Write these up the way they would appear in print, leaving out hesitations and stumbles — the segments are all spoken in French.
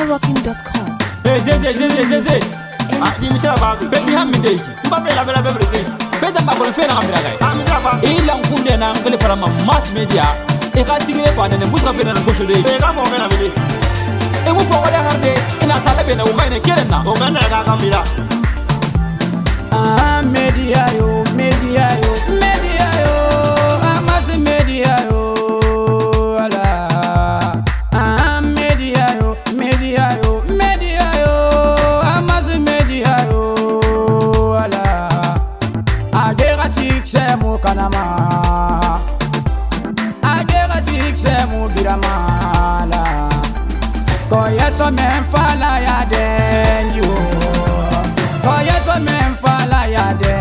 NigerRocking.com. Zé. Ati misala bagu. Baby hammi deiki. Mbappe la bela bebre. Beta mbako fe na hamira gai. Misala bagu. Ila nkunde na ngele fara ma mass media. E ka sigire fa ne muska fe na ngosho dei. E ka fo mena mili. E mu fo wala harde ina tala be na ugaine kerenna. Uganda ka kamira. Ah media yo, amas media yo. Kanama agera sikse mu biramala ko yeso men fala ya den yo ko yeso men fala ya de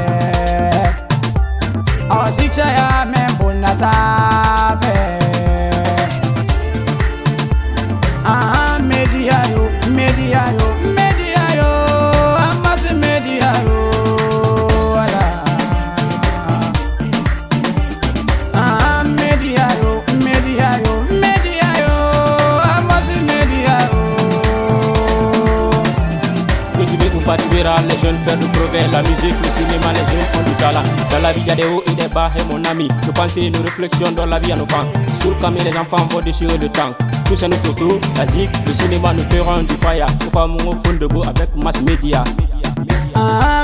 o sikse ya men bunata fe media yo amas media yo Les jeunes faire du progrès, la musique, le cinéma, les jeunes ont du talent. Dans la vie, il y a des hauts et des bas, et mon ami. Nos pensées, nos réflexions dans la vie à nos fans. Sur le camion, les enfants vont déchirer le temps. Tout ça nous tourne, la zik, le cinéma nous feront du fire. Nous faisons au fond de beau avec mass media.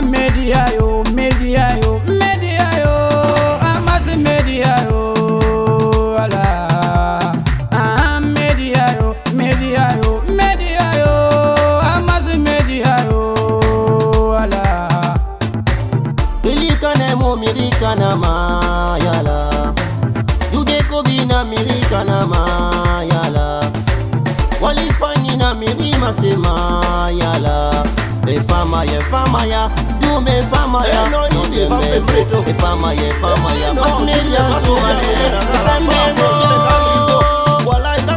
Media yo, mass media yo. Americana mayala Yuge kobina Americana mayala Walifani na mirima sema yala Be fama ya Du me fama ya No se me breto Be fama ya Mas media so manera Samego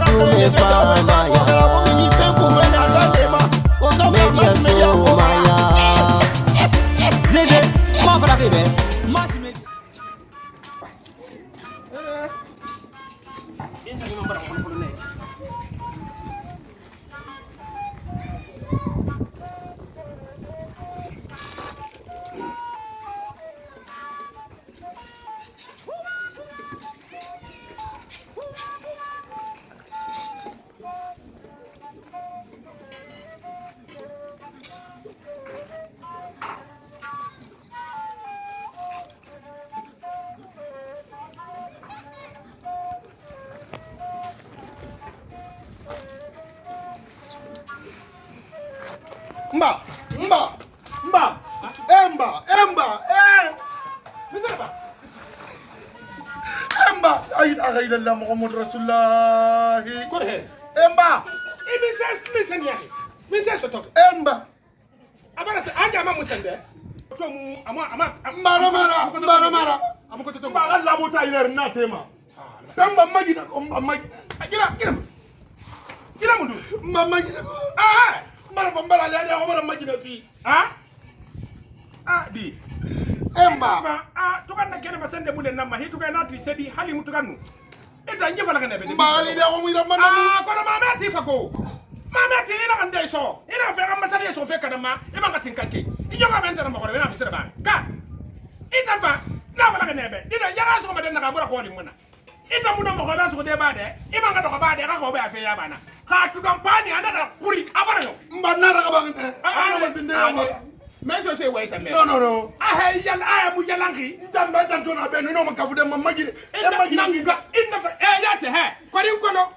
Du me fama ya Media so maya Zé, ma para arriver. Mass media. Emba, ay la Muhammad Rasulullah. Corre. Emba, Message to. Emba. Abara se anja ma musende. To mu ama Mara. Amuko to. Ba Allah mota ina rinna tema. Emba magina ko magi. Gira mundu. Magina ko. Mara bambara ya ko mara magina fi. Di. Emba. Tukan na kene masende mule nama hitu kai na trisedi hali mutukanu. Eta nje fala kana be. Mbali da ko mira manna. Ko na mama ti fako. Mama ti ina kan dai so. Ina fe kan masale so fe kana ma. E ba ka tin kake. Ijo ka benta na makore na bisira ba. Ka. Ita fa na fala kana be. Dina ya so ma den na ka bura ko ni muna. Ita muna mo ko ba so de ba de. E ba ka to ko ba de ka ko be afe ya bana. Ka tu kampani anda ka kuri abara yo. Mbanna ra ka bangene. Ana masinde ya. Mais je sais où est ta mère. Non. Ah, il y a un yalangi. Ndamba tantona be no makafude mamagi. Nanga inda fa yate he. Kwari kono.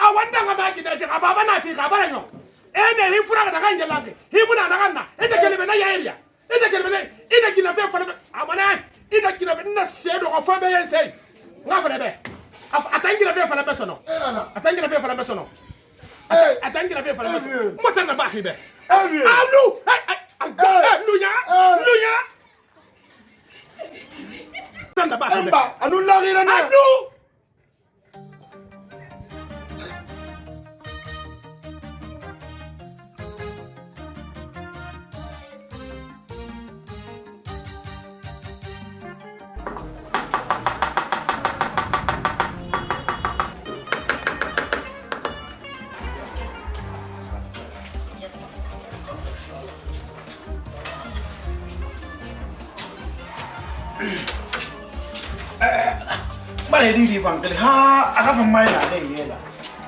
Awanda ngama gida fi ababa na fi abara nyo. Ene hi fura daga yalangi. Hi muna daga na. Ete kelebe na ya area. Ete kelebe na ina kina fe fa amana. Ina kina na sedo ko fa be yen sei. Ngafere be. Atangira fe fa la besono. Atangira fe fa la besono. Atangira fe fa la besono. Motana ba hibe. Alu. Lunya. Tanda ba hibe. Emba, anu la gira na. Anu. ne di bangale ha aka ban mai la ne yela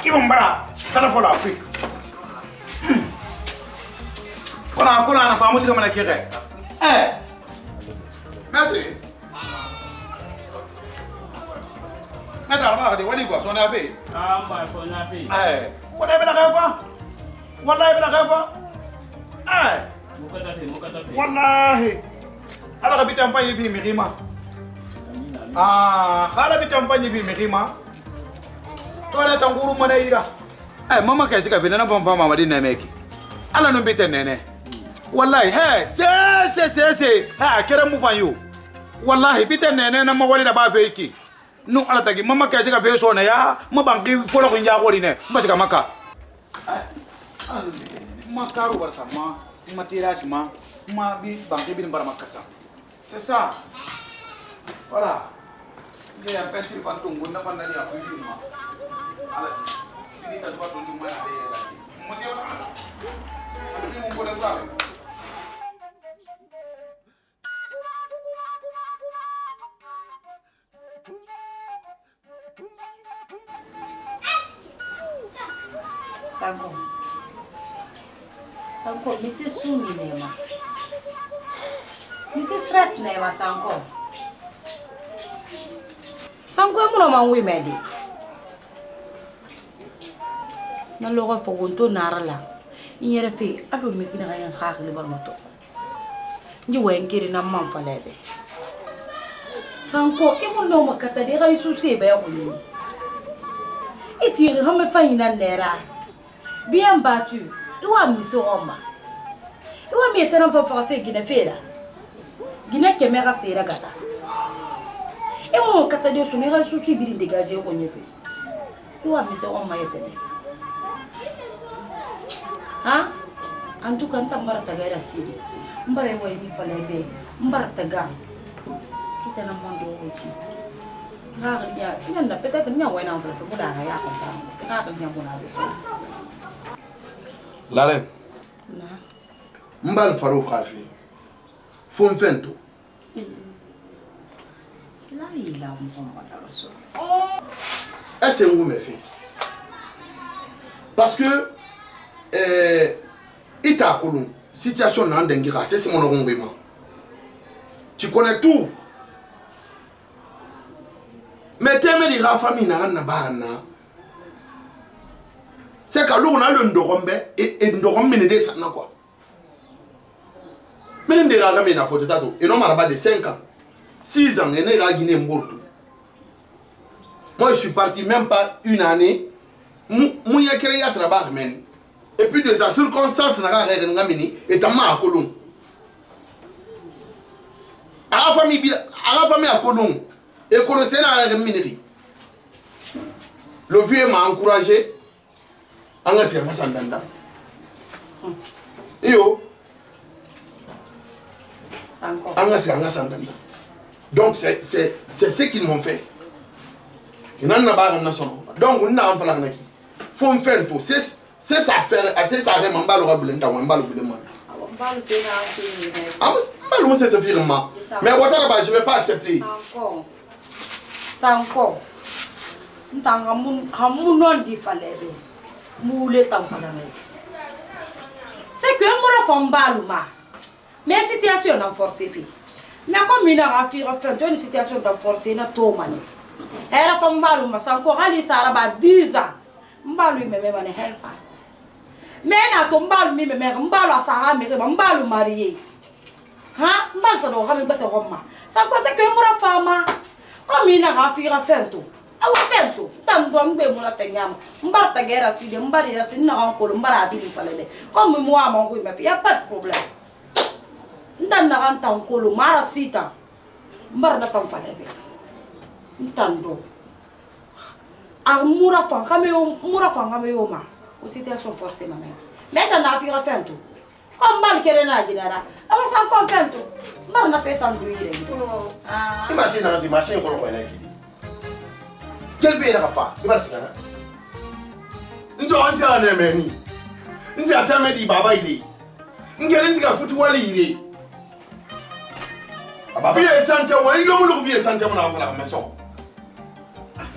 ibon bara telephone la quick kona na famu shiga mana kire Madre Mata ma de wali go so na fe ba so na fe wala bela kafa wallahi bela kafa mukata fe wallahi ala bitam pa yibi mirima ala bitam pa yibi mirima to ala tanguru mana ira mama kai sika fina na pampa mama din na meki ala no biten nene wallahi se kere mu fanyo wallahi biten nene na mawali da ba fe ki no ala tagi mama kai sika fe so na ya ma bangi folo ko nyago ni ne mbasika maka makaru bar sama matiras ma bi bangi bin bar makasa c'est ça voilà il y a un petit pantou ngunda pandani ya kuyi ma ala ini tadi waktu tu mana ada ya lagi mesti apa ini mau boleh berapa Sanko, misi sumi nema. Misi stress nema Sanko. Sanko muno mangwi medi. Na logo fogonto narala. Inyere fe ado mikina ngayan khakli barmato. Nji wenkiri na manfalebe. Sanko imuno makata de ga isusi be yakuni. Itiri hame fanyina nera. Bien battu. Iwa misoroma. Iwa mietena mfa fe gina fera. Gina kemera sera gata. Iwa kata de sunira susi biri dégager ko nyefe. Iwa misoroma yetene. Ha? Antu kan tambara tagara sidi. Mbare wa ibi falebe. Mbara taga. Kita na mondo oti. Ngaknya, ina na peut-être nya wa na mfa muda ya ko ta. Ngaknya bona be. La reine. Na. Mbal Farouk Khafi. Fon fento. La ila mfomba raso. Est-ce que vous me faites? Parce que ita kolon situation nan dengira c'est mon rombement. Tu connais tout. Mais t'aimes dire la famille na barna. C'est que l'on a le ndorombe et ndorombe ne descend quoi. Mais les gars mais na photo tato et non maraba de 5 ans. 6 ans et ne ga Guinée mborto. Moi je suis parti même pas une année. Moi y a créé à travail men. Et puis de sa circonstance na ga règle ngamini et tama à Colomb. À la famille à Colomb et connaissez la règle minerie. Le vieux m'a encouragé. Anga si anga sandanda. Iyo. Sanko. Anga si anga sandanda. Donc c'est ce qu'ils m'ont fait. Ils n'en ont pas un son. Donc on n'a pas fait la faut me faire tout. C'est ça faire, c'est ça vraiment mal au raboulet, t'as un mal au boulot. Mbalo c'est na Ah mal c'est ce firma. Mais voilà je vais pas accepter. Sanko. Ntanga hamu non di falebe. Moule tamfana. C'est que moi femme baluma. Mais situation n'a forcé fi. Mais comme il a fait une situation n'a forcé na to mani. Elle femme baluma Sanko ali sara ba 10 ans. Mbalu me me mane helfa. Mais na to mbalu mi me mbalu asara me mbalu marié. Ha mbalu sa do ga me bete roma. Sanko c'est que moi femme comme il a fait tout. Awa fento tam do ngbe mo la tenyam mbarta gera sidi mbari ya sinna ko mbara bi falele comme moi mon ko me y a pas de problème ndan na kan tan ko mara sita mbar na tam falele ntando a mura fan kame yo ma o situation forcée ma mère mais tan na fi fento comme mal kere na ginara awa san ko fento mbar na fe tan do ire Imagine ko ko na kidi. Quel pays n'a pas? Il va se faire. Nous avons dit à Néménie. Nous avons dit Baba il est. Nous avons dit à Foutouali il est. Baba il est santé. Il est santé. On a la maison.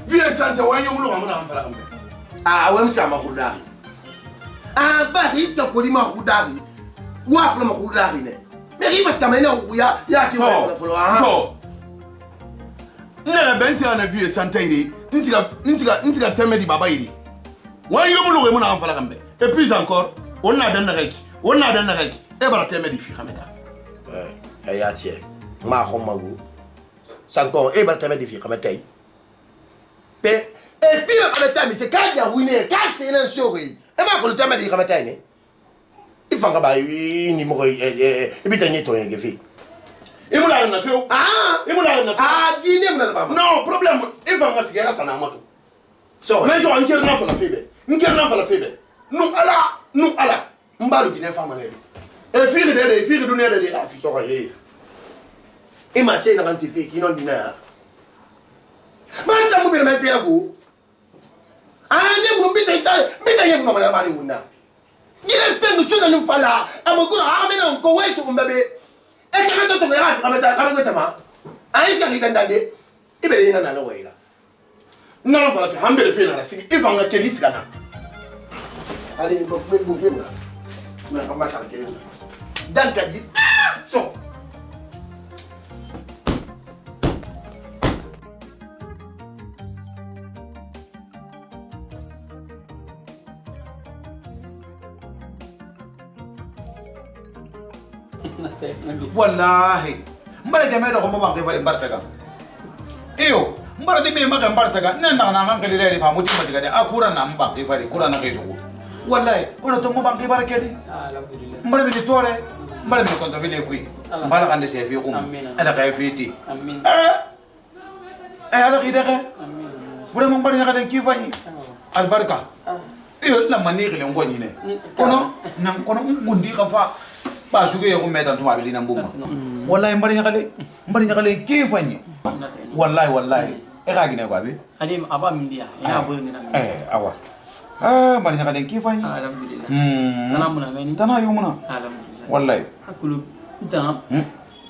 vieux santé wa yomulu amana amfara ambe ah ouais monsieur Mahoudari ah bah risque pour lui Mahoudari wafle Mahoudari ne mais il va se caminer ya ki wa folo ah ne ben si ana vieux santé ri ntiga temedi baba iri wa yomulu we muna amfara ambe et puis encore on a dan reki e bara temedi fi khameda ya tie ma khomagu sanko e bara temedi fi khameda pe e fi khameda mi se ka ya wine ka se na sori e ma ko le temedi khameda ne ifanga ba ni mo e bitanye to yenge fi imula na fi imula na fi dine mna ba non problème ifanga sigara sana mato so mais jo anker na fala febe non ala mbalu gine fama le e firi dunia de fi so ka he e ma se na kan tifi ki non dina ma ta mo be ma fi ago ne mo bita ye mo ma ni una gine fe mo suna no fala amagura ha me na ko weso ko mbebe e ka to ya ka meta ma ai sia ki dandande e be ina na no weira non fala fi hambe fe na sigi ifanga kelisi kana allez bon vous faites là mais on va s'arrêter dans le cabinet son wallahi mbara jame do ko mo banke bari bartaga iyo mbara di me maka bartaga nan na kan kalile ri famuti matiga de akura na mbanke fari kura na kejo wallahi kono to mo banke barakedi alhamdulillah mbara bi tore mbara bi konto bile kuy mbara kan de se fi kum ada kay fiti amin ala khidaka amin bure mo mbara ngada ki fani albarka iyo la maniki le ngoni ne kono nan kono ngundi ka fa ba suge ko metan tuma bi lina mbuma wallahi mbari nyakale ki fanyi wallahi e ka gine kwa bi adim aba mindia ina bo ngina awa mbari nyakale ki fanyi alhamdulillah tana muna meni tana yumuna alhamdulillah wallahi akulu tana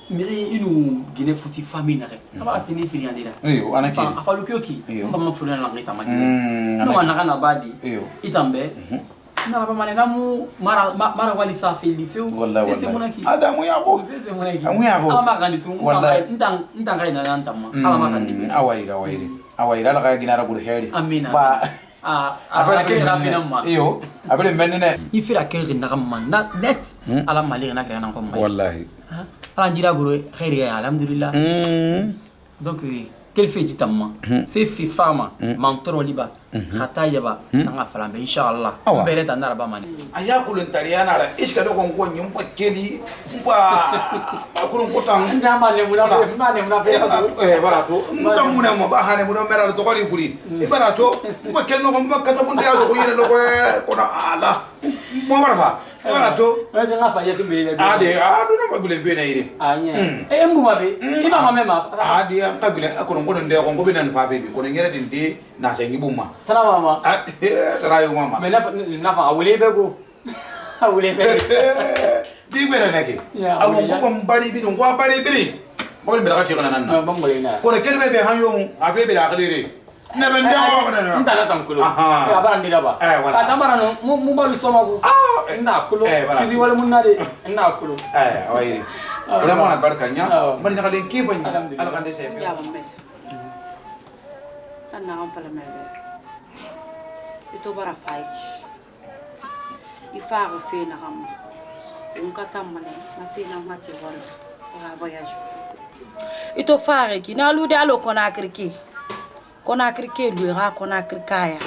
miri inu gine futi famille nare aba fini andira iyo anaki afalu kyoki mbama fulana la ngita magina no wana kana badi itambe na ba mane namu mara wali safeli feu sese monaki adamu yako sese monaki amu yako ama kandi tu ntanga ina nantama ama kandi awaira la gina ra buru heri amina ba abele ke rafina ma iyo abele menene ifira ke rinna man net ala mali na kre na ko mai wallahi ala jira guru khairi ya alhamdulillah donc quel fait du tamma fait fama mantoro liba khata yaba tanga falambe inshallah bere tanara ba mani aya kulun tariana ra iska do kon gonyi mpa keli mpa akurun kotang ndama le muna fe barato ndam muna mo ba hane mo do mera to koli furi barato mpa kelno ko mpa kasa bunde aso ko yene do ko na ala mo barafa barato ade nga fa yetu mbele ade adu no mabule bena yire anye nguma be iba mama ade akabile akurun ko ndo ko ngobina nfa fe bi ko ngere dinde na sengi bumma tana mama tana yo mama me na fa awule be go awule be di bere nake awon ko bari bi ngo bari bi mo be ka tikana nan na bangole na ko kelbe be han yo mu afi be da kadire ne ben de ko na ntana tankulo abara ndira ba ka tamara no mu ba stomago nda kulo fizi wala munade nda kulo awayiri ila mo na barkanya mari na kalen kifani ala kan de se ya bamme ana am fala mebe ito bara fay ifa fe na ram un katamane na fe na mati wala ra voyage ito fare ki na lude alo Conakry ke lu ra Conakry kaya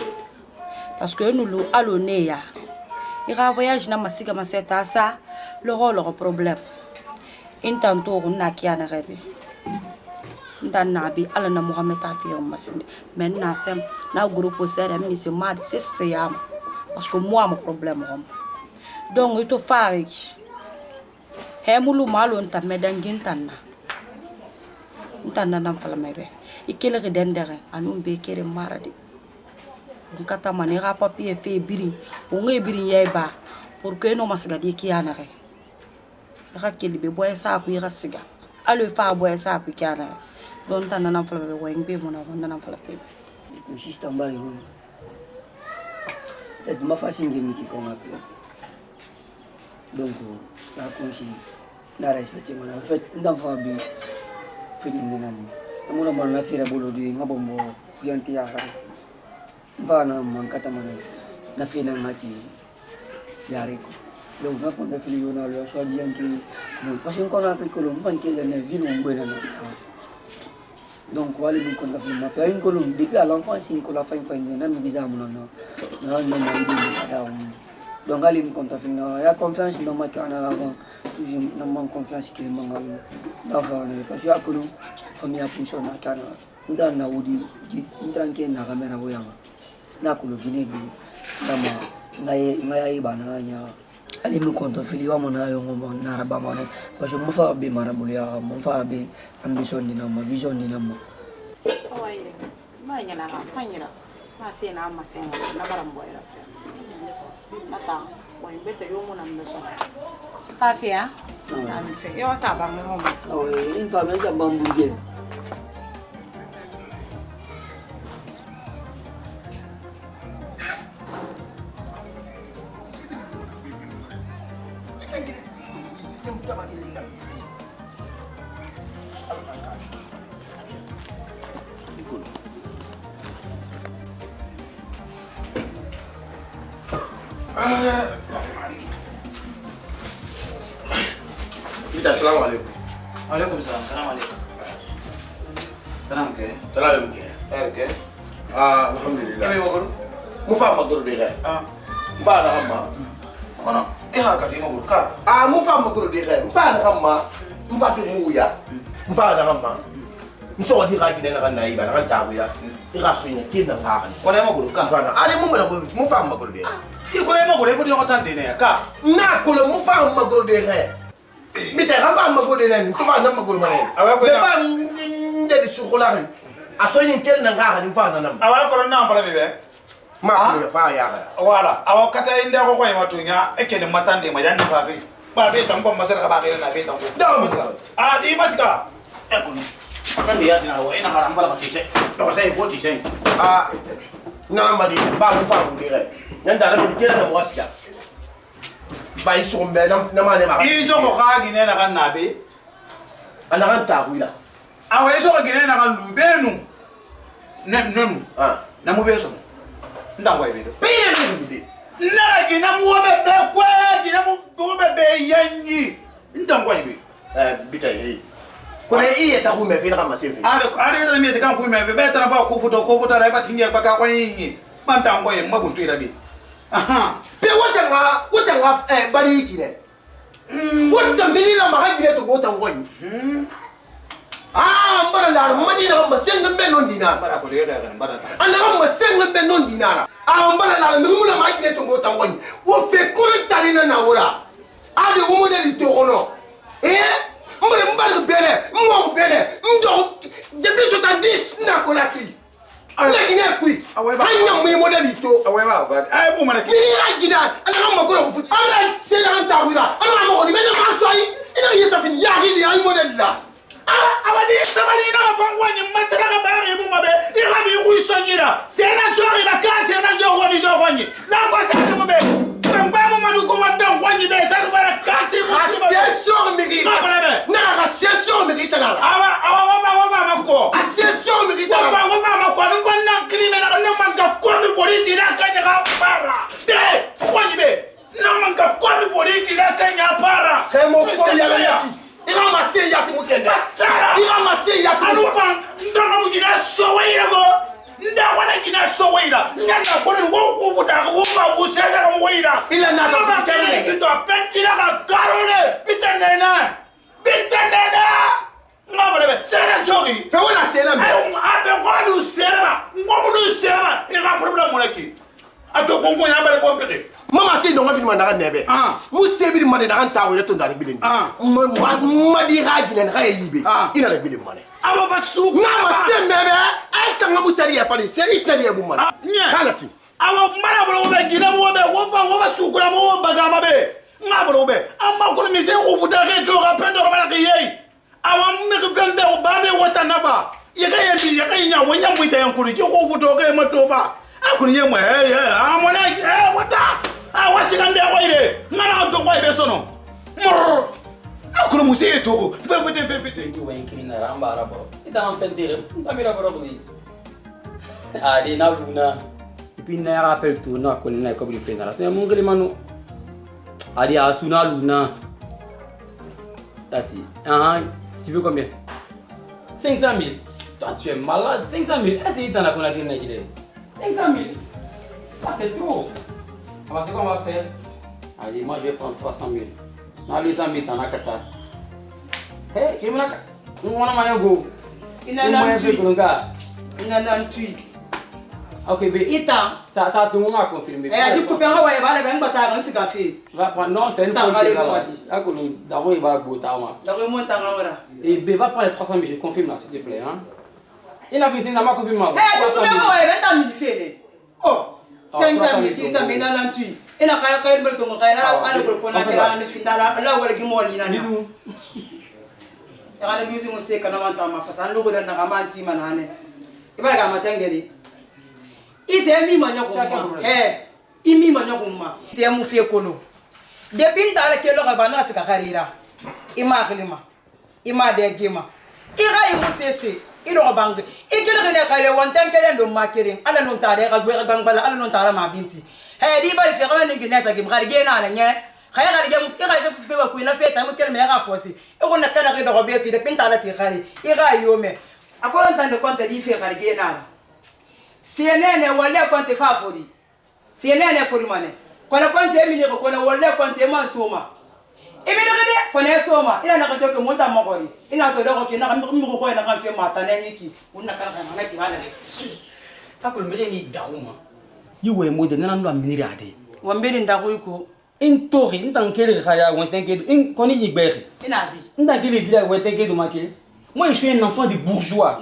parce que nous lu alo neya ira voyage na masika maseta sa le problème intanto na kiana rebe ndan nabi ala na Mohamed afir masinde men na sem na groupe sere mi se mad c'est yam parce que moi mon problème rom donc ito fare he mulu malo nta medangin tanna nam fala mebe ikele ke dendere anu be kere maradi nkata manera papier fe biri onge biri yeba pour que no masga di kiana re rakeli be boy sa ku ira siga alo fa boy sa ku kiana don tan nam fala be woyng be mona won nam fala fe que système bari hon peut-être ma façon de me qui comme après donc la conseil la respecter mon en fait d'enfant bi fini ndinam amuna man la fira bolo di ngabombo fianti ya vana mankata mana na fina ngati yariko donc na konda fili yona lo so di yanki non parce que on a pris colon banque de la ville on buena donc wale mi konda fili ma fait une colonne depuis à l'enfance une colonne fin na mi visa mon non na ma donc ali mi konda fili na ya confiance dans ma kana avant toujours na man confiance qu'il m'a d'avant parce que akolo famille a position na kana ndana udi ndranke na kamera boyanga na kulo ginebi ndama ngaye bana nya ali mi konto fili wa mona yo ngom na raba mona parce que mo fa be marabu ya mo fa be ambition ni na ma vision ni na ma oye ma nya na fanyira ma se na ma se na barambo ya fa mata boy bete yo mo na mbeso fa fia na mi fe yo sa ba mo mo oye une femme ça bambouge Assalamualaikum. Waalaikumsalam. Assalamualaikum. Salam ke? Salam ke? Ke? Alhamdulillah. Kami maguru? Mufa maguru de khay. Mufa na hamma. Kono iha ka ti maguru ka. Mufa maguru de khay. Mufa na hamma. Mufa fi muya. Mufa na hamma. Muso di ka gine na kan na iba na kan tawo ya. Ira so ina kin na ka kan. Kono maguru ka. Mufa na. Ali mu mala ko mufa maguru de. Iko le maguru ko di ko tan de ne ka. Na ko lo mufa maguru de khay. Mite rafa maguru de ne. Mufa na maguru mane. Be ba ndedi sukula kan. Asoyin kel na nga kan mufa na nam. Awa ko na mbala be. Ma ko fa ya ga. Wala, awa kata inde ko ko matunya ekene matande ma yandi fa be. Ba be tan ko masala ka ba be na be tan ko. Da mo ska. Di masika. Ekuni. Kan dia na wa ina ngara mbala ko tise. Do sai fo tise. Nana madi ba mu fa mu dire. Nyanda na mi kel na mo asia. Ba iso mbe na ma ne ma. Iso ko ka gine na kan na be. Ana kan ta kuila. Awa iso ko gine na kan lu be nu. Nenu. Na mu be so. Ndangwa ibe. Pire ni bide. Na gina mu be kwa gina mu be yanyi. Ndangwa ibe. Bita hei. Kone iye ta hume fina kama sefi. Are mi te kan ku me be betara ba ku futa ra ba tinge ba ka kwa yinyi. Bandangwa ye maguntu ira bi. Aha. Pe wata nga bari kire. Wata milila mahajire to gota ngoni. Mbara la madina ma senga be non dinara. Bara ko le ga bara ta. Ana ma senga be non dinara. Mbara la numula mahajire to gota ngoni. Wo fe kore tarina na wora. Ade wo mo de to ono. Mbara bere, mo bere. Ndo depuis 70 na ko la kri. Ala gina kui. Anya mo mo de to. Awe ba ba. Ai bu mana ki. Ira gina. Ala ma ko ro futi. Ala sela anta wira. Ala ma ko ni me na ma so yi. Ina yeta fin ya hili ai model la. Awadi sabali na pangwa ni matara ka ba ngi bu mabe ira bi ku sonyira sena zori ba ka sena jo woni la ko sa ke mo be pamba mo manu ko madan kwani be sa ba ka si mo association mérite na association mérite na awa ma ko association mérite na ma ko ko na crime na man ka ko ni bori di na ka nya para de kwani be na man ka ko ni bori di na ka nya para ke mo ko ya yati ira mase yati mukende ira mase yati anupa ndanga mugina soweira go ndakwana kina soweira nyanda kono wo kuvuta wo ba useza ko weira ila na to kene kito petira ka karole bitenena ngabale sera jogi fe wala sera me abe ngolu sera ira problem molaki ato kongo yabale kompete mama se ndonga fini mandaka nebe mu sebiri mane na anta wo to ndari bilini madi hajina na yibe ina la bilini mane aba basu mama se mebe ay tanga mu seri ya fali seri bu mane kalati awa mara bolo be gina mo be wo basu kula mo bagama be ngabolo be amma ko mi se wo futa ke to ka pendo bala ke yei awa me ko gande o babe wota naba Yaka when you with a could you go to a motoba? I could hear my I'm on what I was in there waiting. Not out to why there's no more. How could you say it to you ain't kidding around Barabo? It's an unfented. I'm probably. I did not do. Puis n'a rappel tout n'a connaît comme il fait là c'est mon grémano ali a suna luna tati tu veux combien 500 000 toi tu es malade 500 000 est-ce que tu en as qu'on a dit 500 000 ah c'est trop alors c'est quoi on va faire allez moi je vais prendre 300 000 non 200 000 t'en as 4 hey qui m'a on a maillot go il n'a pas tu ok, mais ça tout le monde a confirmé. Eh, du coup, tu as un café. Non, c'est une fois d'abord, il va botter. Et B va prendre les 300 000, je confirme là, s'il te plaît. Il a fait ça, il n'a pas confirmé. Eh, oh, 500 000, 600 000, 98. Il a fait un peu de temps, il a fait un peu de temps, là où il est mort, il a dit. Il a dit que c'est quand on entend ma face, on nous donne un manti manane. Il va la matinée. Il est mis maintenant comme il mis maintenant comme il est mon fils colo. Depuis dans lequel le rabbin a fait carrière, il m'a relima, il m'a dégagéma. Il a eu cessé, il a bangé. Et qu'il a réglé one time qu'elle a marqué, à la non taré, à la non taré ma binti. Eh, il va le faire un guinette à Gimra, Gena, la nière. Il a fait un coup, il a fait un peu de mer à forcer. Et on a canaré de Robert qui dépend à la tirade. Il a eu mais à quoi on de compte il fait à Gena. CNN wale kwante fafori CNN fori mane kona kwante emini ko kona wale kwante masoma emini kede kona soma ila na ko monta mokori ina to doko kina mi ko na kan fe mata na nyiki unna kan kan ngati bana akul mire ni dauma yiwe mode na ndo amiri ade wambiri ndaku iko intori ntankele khaya wontenke in koni yigberi inadi ntankele villa wontenke do makele moi je suis un enfant de bourgeois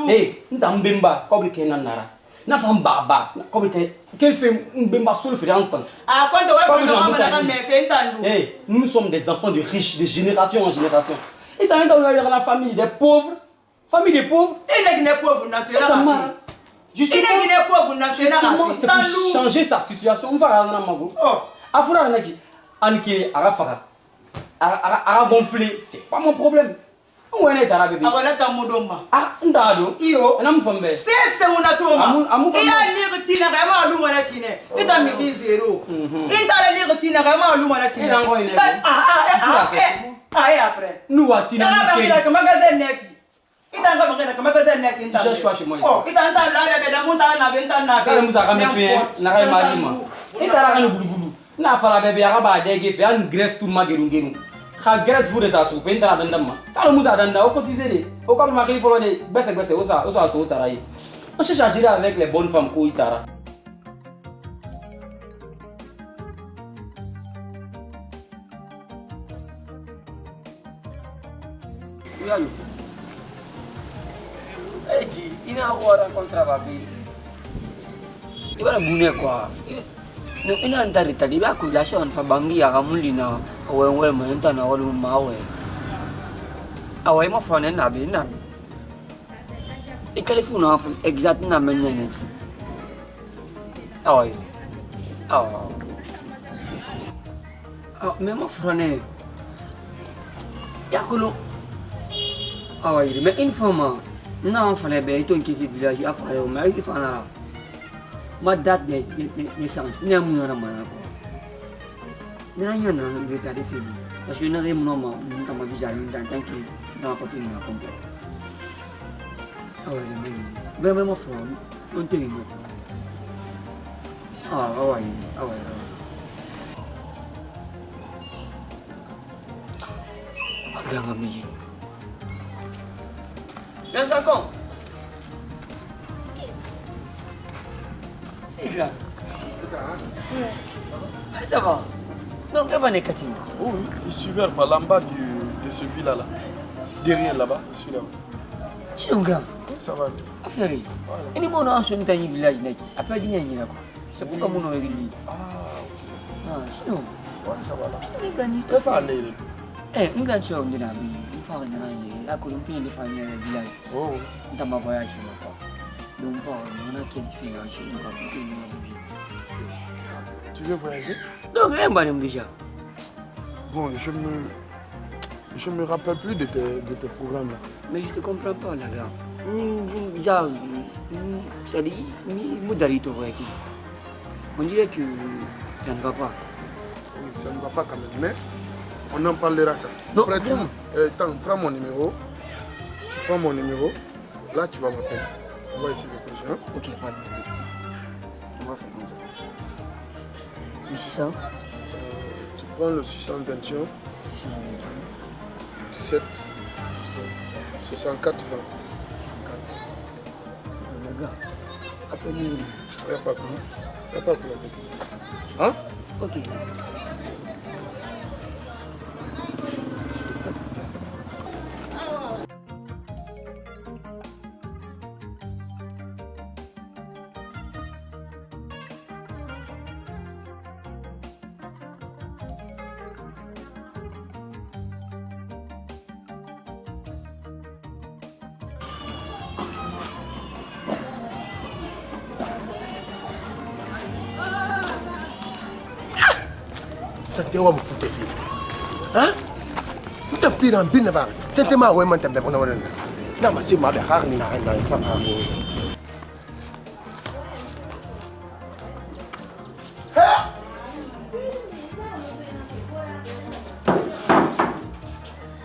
eh ntambemba ko bi kenan nara na femme baba comme quel fait un bemba sur le fait entendre ah quand on va me fait entendre eh nous sommes des enfants de riches de génération en génération et t'as dans la famille des pauvres et les pauvres naturellement justement c'est pour changer sa situation on va dans mago oh afura naki anki arafara ara gonfler c'est pas mon problème. On est arabe. Abona tamudoma. Ah, ndado. Iyo. Na mfambe. Sese unatoma. Iya lirutina kama aluma na kine. Ita miki zero. Inta lirutina kama aluma na kine. Après. Nous watina miki. Ita kama magasin neki. Ita kama magasin kama magasin neki inta. Je cherche chez moi ici. Oh, ita anta la be da munta na benta na be. Ça nous a ramené fait na kai marima. Ita la kanu bulubulu. Na fala bebe araba dege fe an graisse tout magerungenu. Ka graisse vous des asu pe ndara dandama ça le musa danda au cotiser au comme ma kili folone bese o ça so tarayi on cherche à gérer avec les bonnes femmes ko itara Yalo Eji ina ko rencontre babi ibara bune quoi no ina ndari tadi ba ko la son fa bangi ya kamulina wewe mwenza na wale mawe awe ma fone na bina ikalifuna afu exact na menene awe même fone yakulu awe mais une fois na fone be to nki village afa yo mais il fana ma date de naissance ne mu na mana ko nanya na beta de film parce que na remo no ma visa ni dan tanki na ko tin na complet awe mais vraiment from on te ngo awe agranga mi bien ça con ça va. Donc, oui, il suit vers par l'en bas de ce villa-là. Derrière là-bas, celui-là. C'est un grand. Ça va. Affaire. Il y a un village. Après, il y a un c'est pourquoi mon nom est lié. Ah, ok. Ah, sinon. Ouais, ça va là. C'est gagné. Il faut aller. Eh, une grande chose, on dit là. faire un colombe de famille dans le village. Oh. Dans ma voyage chez moi. Donc, on a qui différent chez nous. Tu veux voyager? Non, rien de déjà. Bon, je me rappelle plus de tes programmes là. Mais je te comprends pas là, gars. Bizarre. Ça dit, on dirait que ça ne va pas. Oui, ça ne va pas quand même, mais on en parlera ça. Non, après tout, attends, prends mon numéro. Tu prends mon numéro. Là, tu vas m'appeler. On va essayer de coucher. Hein? Ok, voilà. On va faire comme ça. Le 600 tu prends le 621 17 64 20. Le gars, appelle-nous. Il n'y a pas de problème. Il n'y a pas de problème. Hein? Ok. Santé wa mfute fili. Hein? Mtafiri ambina ba. Santé ma wa manta be bona wala. Na ma sima be ha ni na ina fa ha mo.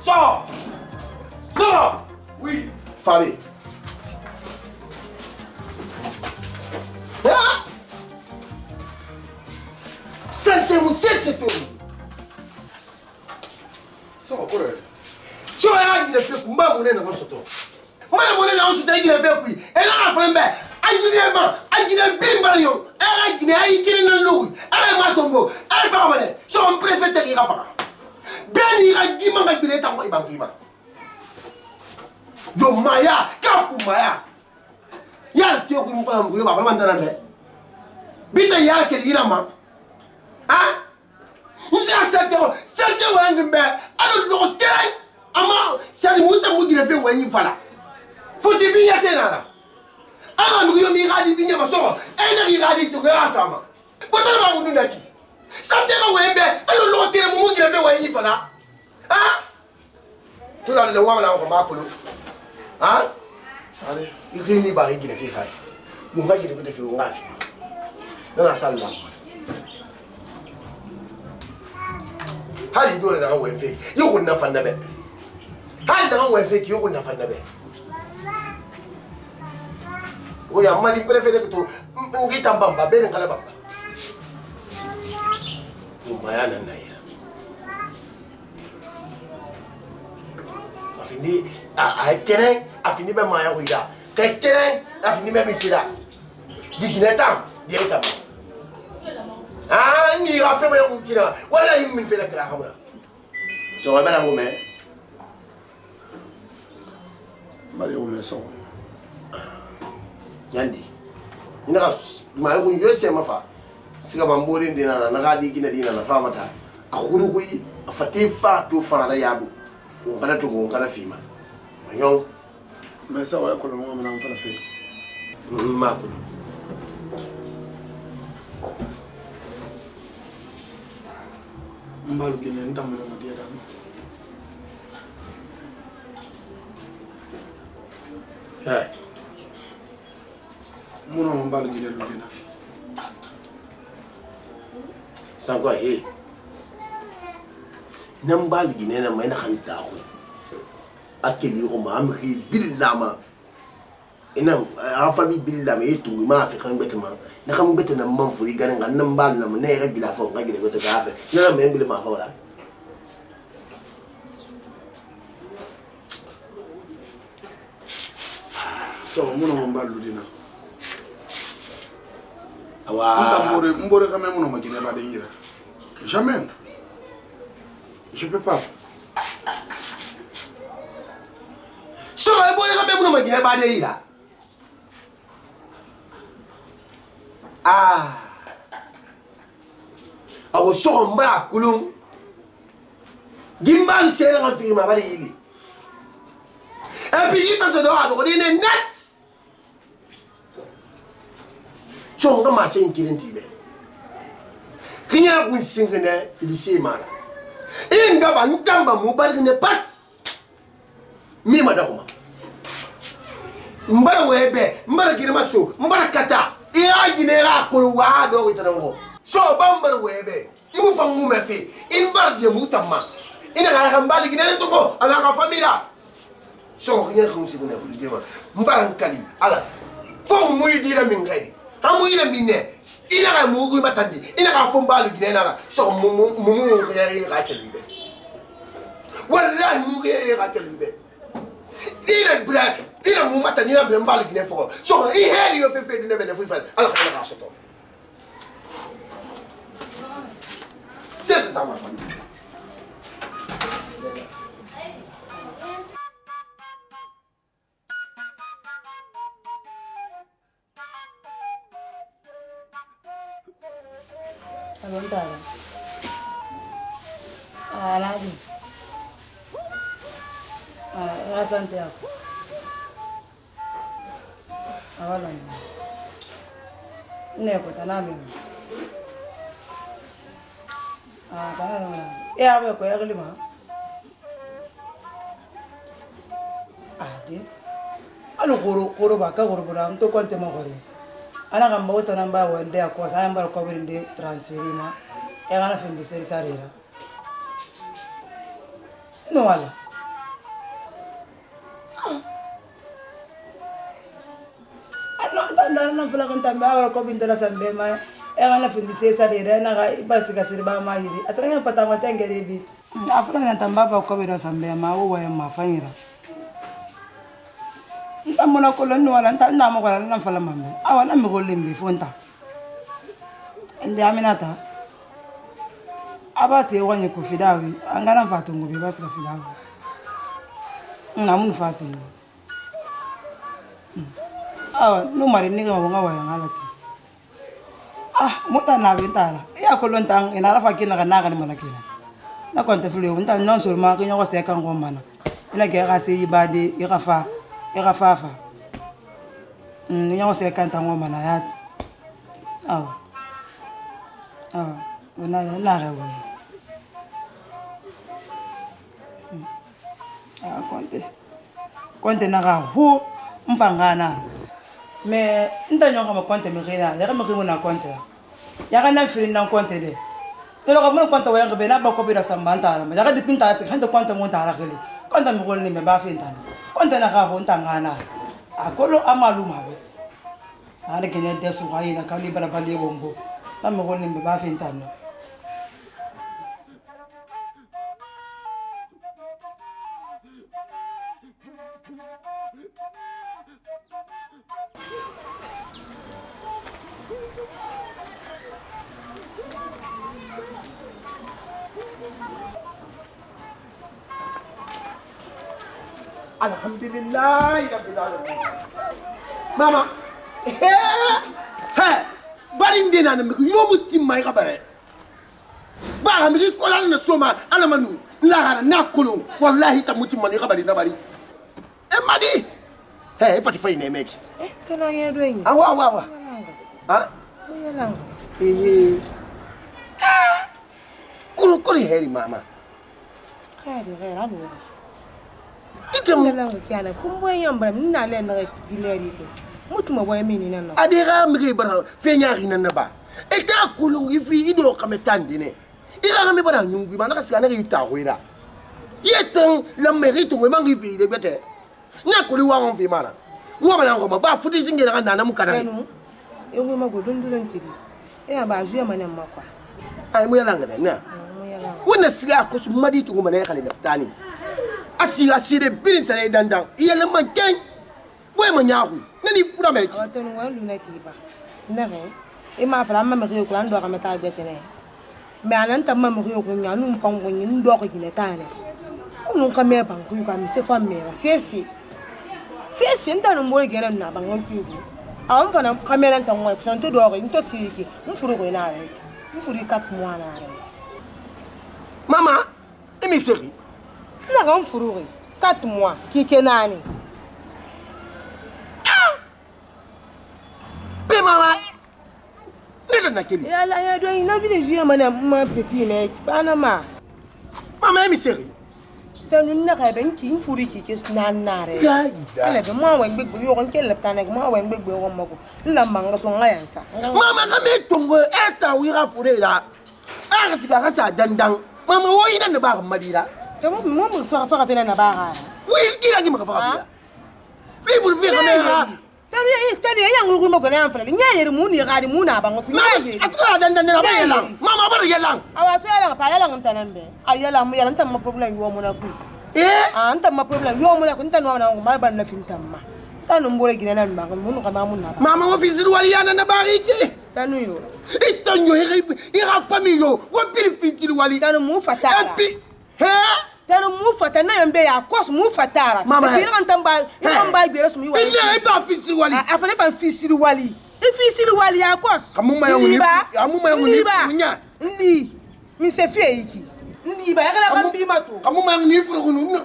Sors! Sors! Oui. Fabi. Santé mu c'est tout. Sors, quoi? Tu as dit le fait que m'a monnaie na soto. M'a monnaie na soto il le fait kui. Et là fa mbe. Agine bimba yo. Agine ay kiri na lu. Ay ma tombo. Ay fa mané. So on préfère te ira fa. Ben ira dima ma bile tango ibangima. Yo maya, ka ku maya. Ya ti ko mu fa mu yo ba ma ndana be. Bita ya ke ira ma. Ah? Vous êtes certains Wangbe, alors l'hôtel, Ama, c'est le mouton qui le fait Wang Fala. Faut-il bien y aller là? Ah, nous y a mis Radi Bigna Masso, et il a dit que la femme. Pourquoi vous nous l'avez dit? Certains Wangbe, alors l'hôtel, le mouton qui le fait Wang Fala. Ah? Tout là, le Wang là, on va pas. Ah? Allez, il réunit Barry qui le fait. Vous m'avez dit que le fait Wang. Dans la salle là. Hali dole na hawa fake yoko na fanna be hali na hawa fake yoko na fanna be oya mali préféré que to ngita mbamba be ngala bamba umayana na ira afini a kenen afini be maya hoida ke kenen afini be misira digineta dieta ah ni ra fe ma yo kira wala yim min fe la kra xamna to wa bana ngome Mario Messon nyandi ina ka ma yo yo se ma fa siga bambori ndina na ga di gina dina na fa mata a khuru kuyi a fati fa to fa la yabu ngana to ngana fima nyon mais ça wa ko mo na fa la fe ma ko Mbalu gine ndam no ma dia dam eh muno mbalu gine lu gina sangwa nan balu gine na mai na khanta ko akeli ko ma am khi billama ina afa bi billama yitungu ma fi kan betuma na xam betena man furi ganan nan bal na ne ga bila fo ga gine ko ta gafe na me ngile ma fawla so muno mbalu dina awa mbore quand même muno ma gine ba de ngira jamais je peux pas so e bore quand même muno ma gine ba de ira ah awo so mba kulum gimbal sera nga firma bale yili puis il t'en se doit à donner net. Tu as commencé une kilintime. Qui a un single Félicien Mara. Et un gars, nous t'en mobile ne pas. Mais madame. Mbara webe, mbara girmaso, mbara kata. Ira ginera kuluwa do witango. So bambara webe. Imu fangu mefe. In bara dia mutama. Ina ga hambali ginene toko ala ka famila. So nya khumsi gina fulima. Mbara nkali ala. Fo muy dira min gadi. Hamu ina minne. Ina ga mugu matandi. Ina ga fombali ginene ala. So mumu ngere ga kalibe. Wallahi mugu ga kalibe. Ina bra, ina mumata ni na brembali gine fo. So I heli yo fefe ni bene fuifal. Ala khala ka soto. C'est ça ma famille. Aguantala. Aladi. Santiago. Awala ni. Neko tanami. Tanami. Abe ko yagali ma. Ade. Alu goro ba ka goro bura mto konte mo goro. Ana kamba wota namba wende ko sa yamba ko birinde transferi ma. Ngana fendi seri sarira. No wala. Na fala kan tambe awara ko bintala sambe ma ngana fendi seri sarira na ga ibasi ka seri ba ma yiri. Atranga patama tengere bi. Afala na tamba ba ko bira sambe ma wo ya ma fanyira. Amona ko lon wala na mo ko na fala mambe awala mi ko limbi fonta ndi aminata abate wanye ku fidawi angana mfato ngobe basika fidawi ngamun fasi no mari ni ngo ngawa ngalati muta na bintala ya ko lon tang ina rafa kina kana kana manakina na konta fule unta non sur ma kinyo ko seka ngomana ina ge ga se ibade irafa Fafa. Nyo se kanta ngoma na yat. Wala na rewo. Konte na ga ho mfangana. Me nta nyonga ma konte me rena, le ga me rena na konte. Ya ga na firi na konte de. Pero ga mo konte wa ga be na ba ko bi ra sambanta ra. Ya ga dipinta ta hande konte mo ta ra gele. Konte me gol ni me ba finta. Konta na ga ho ntangana akolo amaluma be ana kene desu gaina kali bara bali bombo na me gol nimbe ba fintana Alhamdulillah rabbil alamin. Mama. Bari ndena na mi yobu timma ga bare. Ba mi ko lan na soma ana manu la na kulu wallahi tamuti mani ga bari na bari. Madi. Fati fay ne meki. Kana ya do yin. Wa. Mo yalang. Kulu heri mama. Heri ado. Ita mu la kiana fumbo yamba na le na gileri ke mutuma boy mini nan adira mi bara fe nyaari nan ba e ta kulung ifi ido kametandi ne ira mi bara nyungu mana kasi na ita hoira yetan la mérite mo mangi vi de bete nya kuli wa on vi mara mo bana ngoma ba fudi zingera na mu kana e mo mago dundulon tiri e ba juya manan makwa ay mo yalanga ne na wona siga ko su madi to ngoma ne khali tani asire birin sare dandan iyele man ken boy ma nyaahu nani pura me ki awatan walu na ki ba na re e ma fala ma me ko ando ka meta betene me anan tam ma ko nya nu fam ko nyin ndo ko gine tane onu ka me ban ku ka mi se fam me sesi nda no mo gere na ban ko ku awon fana kamera tan wa psan to do ko into tiki mfuru ko na re mfuru kat mo na re mama emi seri na ga mfuru 4 mois ki kenani maman. Ne na keli. Ya la ya do ina bi jouer mana ma petit mec. Bana ma. Maman mi série. Tanu na ka ben ki furi ki kes nan nare. Ya ida. Be mo wa gbegbe yo kon kele tane mo wa gbegbe yo mako. La manga so ngaya sa. Mama ka me tongo eta wi ra fure la. Ara siga ka sa dandang. Mama wo ina ne ba madira. Te mo fa fena na ba. Oui, qui l'a dit me fa. Fi vous faire caméra. Tani yang nguru mo gona amfala nya yeri mu ni gadi mu na bango nya yeri atira dan na ba yelang mama ba yelang awa to yelang pa yelang ntanembe ayela mu yelang tam problem yo mu na ku anta ma problem yo mu na ku ntanu na ma ban na fintamma tanu mbore gina na mba mu no kama mu na mama wo fizilu wali yana na bariki tanu yo itanyo ira famille yo wo pili fizilu wali tanu mu fatara epi tanu mu fatana yambe ya kos mu fatara bi ran tamba tamba gbere sumi wali ile ba fizilu wali afane fa fizilu wali fizilu wali ya kos amuma yangu ni nya ndi mi se fie iki ndi ba yakala kan bi mato amuma yangu ni furu nu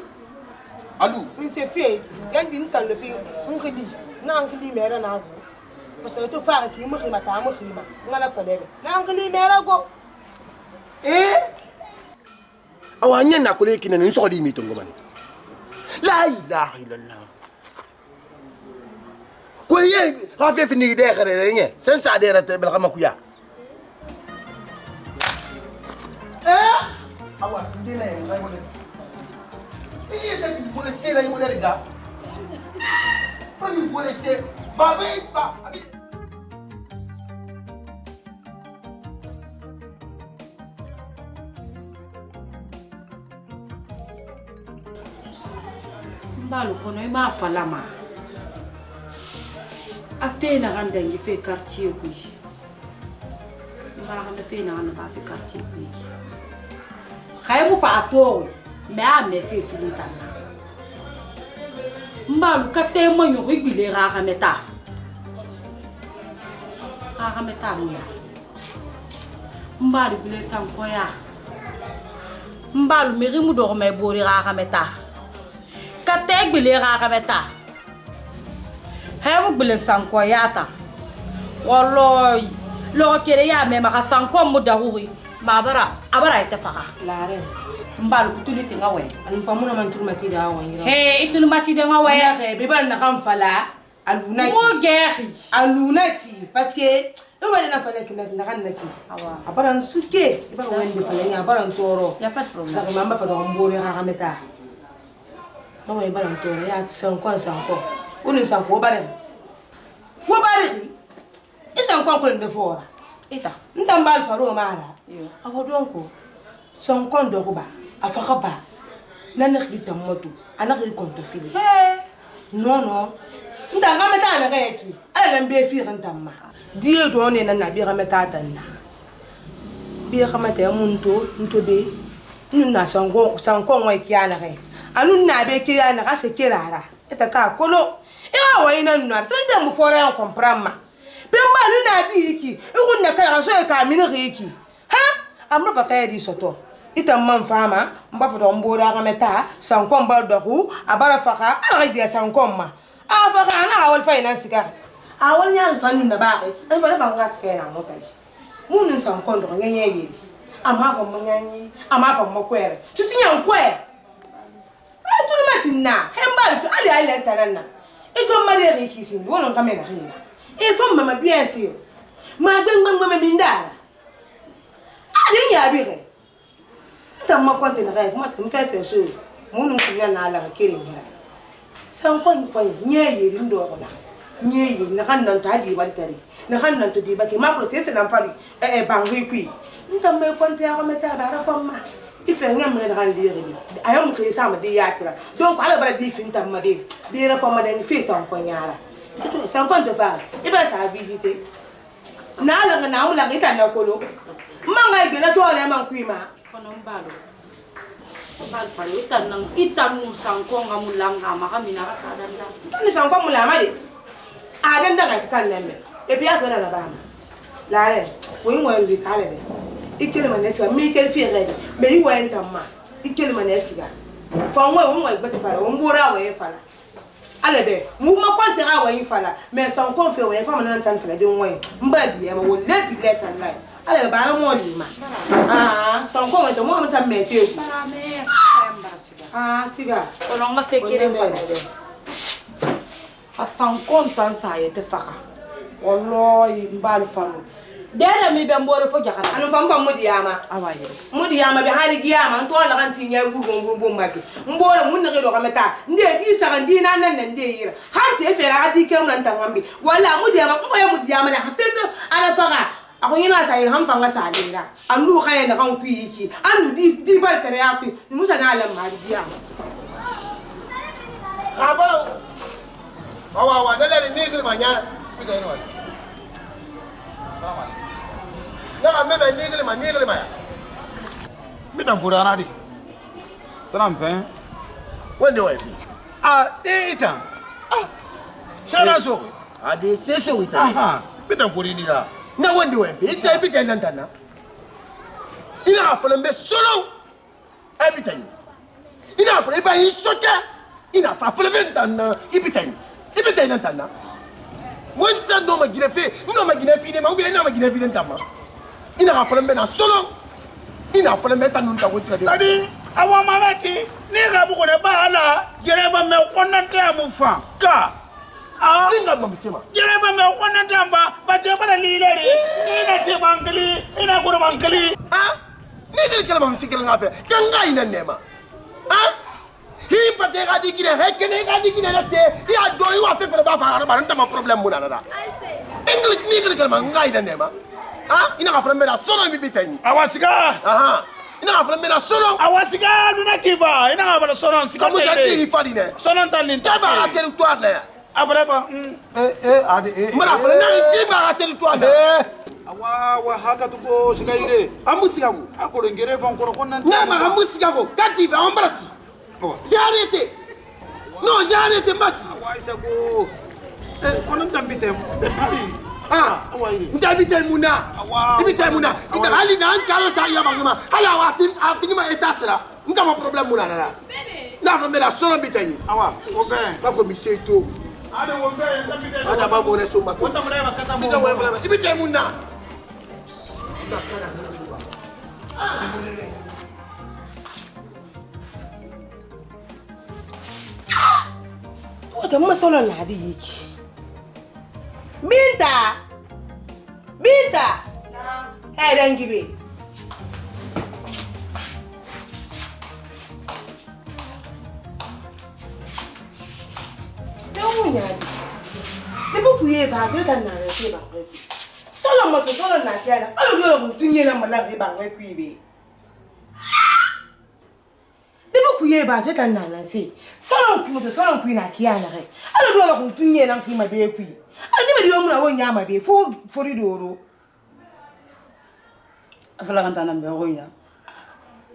alu mi se fie yan din tan le bi ngili na ngili mera na go parce que to fa ki mu khima ta mu khima ngala fa lebe na ngili mera go awanya na kule kina ni so di mi tongo man la ilaha illallah ko ye rafi fini de xere nye sen sa de rete bel xama kuya awa sindina ye ngai wala iye de ko le sera mo de da pa ni ko le se ba Mbalo kono ima falama afena ganda ngi fe quartier ku ma ganda fena ganda ba fe quartier ku khaye mu fa to me a me fe tulita mbalo kate mo nyo ibile ga meta mu ya mbalo bile sanko ya mbalo meri mu do me bori ga meta katek bile ga meta hebu bile sanko yata wallahi lo kere ya me maka sanko mu dahuri babara abara itafaka lare mbal kutuliti ngawe an famuna man turmati da wanyira itul mati da ngawe ya xe be ban na kan fala aluna ki mo gexi aluna ki parce que e wala na fala ki na kan naki awa abaran suke e ba wende fala nya abaran toro ya pas problème sa mamba fa do mbore ga meta no way baran toro ya sanko unin sanko baran wo bari isan ko de fora eta ntam bal faro mara awo donko sanko do ko ba afaka ba nanak di tamoto anak di konto fili non nda ngameta na reki ala mbe fi rantamma die do ne na bi rameta tanna bi rameta munto ntobe nuna sanko wa kiana re anu na be kiana ka se kirara eta ka kolo e wa ina nuna sende mu fora en comprendre bemba lu na di iki ngun na kala so ka mini riki ha amra fa kaya di soto ita man fama mba fa do mbora ka meta sanko mba do ku abara faka ala di sanko ma afaka na awal finance ka awal nya fani na ba e fa fa ngat ka na motai mun sanko ndo nyenye yi ama fa munyanyi ama fa mokwere tutinya nkwe tulu matina hemba fi ali ali tanana ito mari riki sin wono kamera hina e fa mama bien sûr ma gbengbe me ndara ali nya bi re tamma konte na ga ma tam fa fa so munu kunya na ala kire ngira san kon nye yiri ndo ko na nye yiri na kan nan ta di bari tare na kan nan to di ba ke ma process na fali bangi kui ntamma konte ya ko meta ba ra famma ife ngam na kan di re ayam ke sama di yatira donc ala bara di finta ma de bi ra famma de fi san kon yara to san kon to fa iba sa visiter na ala na ula ngita na kolo manga igena to ala man kui ma kono mbalo mbal pare itan sanko ngamulanga makamina ka sadanda ni sanko mulama de adanda ka kan lembe e biya to na ba ma lare ko yin wayo di kale be ikele manesi mi ikele fi rede me yi wayo tamma ikele manesi ga fa nwa won wa gbata fara won bora wa e fara allez be mu ma kwante ga wa yin fala mais son kon fe wa fa man tan fala den way mbadi ya ma wo le bi le tan lai allez ba mo li ma son kon wa to mo tan me fe para me siga olonga fekere fala de a son kon tan sa yete faka wallahi mbal falu dera mi be mbore fo jakara anu fam fam mudiyama awaye mudiyama be hali giyama to la kan tinya gurgo magi mbore mun ngi do kameta nde di saka ndi na nan nde yira hante fe ga di kem nan tangambi wala mudiyama mudiyama na hafeto ala faga ako yina sa yin ham fanga sa dinga anu khaye na kan kuiki anu di bal tere ya ku musa na alam ma giyama aba awa dala ni ngir manya bidai no Naka mebe nigli ma ya. Bidan furana di. Tanam fe. Wende wa fi. Ita. Shana so. De se so ita. Bidan furi ni ga. Na wende wa fi. Ita bitan nan tan na. Ina afalan be solo. Bitan. Ina afalan ba yi soka. Ina afalan ben tan na ibitan. Ibitan nan tan na. Wanta no ma ginefe de ma ubi na ma ginefe den tamma. Ina ka falen bena solo. Ina falen beta nun ta wosi de. Tadi awa magati ni ga bu ko de bala jereba me konante amu fa. Ka. Inga mam sema. Jereba me konante amba ba je bana lilere. Ina te bankali, ina guru bankali. Ni gele kala mam sikira ngafe. Kanga ina nema. Hi pate ga digine hekene ga digine nate ya do yi wa fe fe ba fa ba nta ma problem muna nada English ni gele kala ngai da nema ina ka frame da solo mi bitani awasiga ina ka frame da solo awasiga duna kiba ina ka bala solo sika comme ça ti fadi ne solo talin ta ba territoire ne après ba mara fa na ti ba territoire ne wa haka tuko sika ire amusika ko akoro ngere fa ko nan na ma amusika ko kati ba ombrati j'ai arrêté. Non, j'ai arrêté, Mati. Qu'on t'habite, t'habite Mouna. T'habite Mouna. Il a allé dans un carré, ça y a ma alors, à état cela. Nous avons un problème, Mouna. Nous avons la seule habitante. Ok. La commission est tout. Madame Mouna, c'est ma compte. T'habite Mouna. Wata masalan ladi yake. Binta! Binta! Hey, dan gibe. Dan wunya di. Da ba ku yi ba ga tan na ce ba kai. Salon mata salon na kiya. Alo dole mun tunye na mallan ba kai ku yi be. Kuye ba ta tan nan sai salon kuma da salon ku na kiya na kai ala dole kun tunye nan ki ma be ku ani ma diyo mun awon ya ma be fo fori doro afala kan tanan be gonya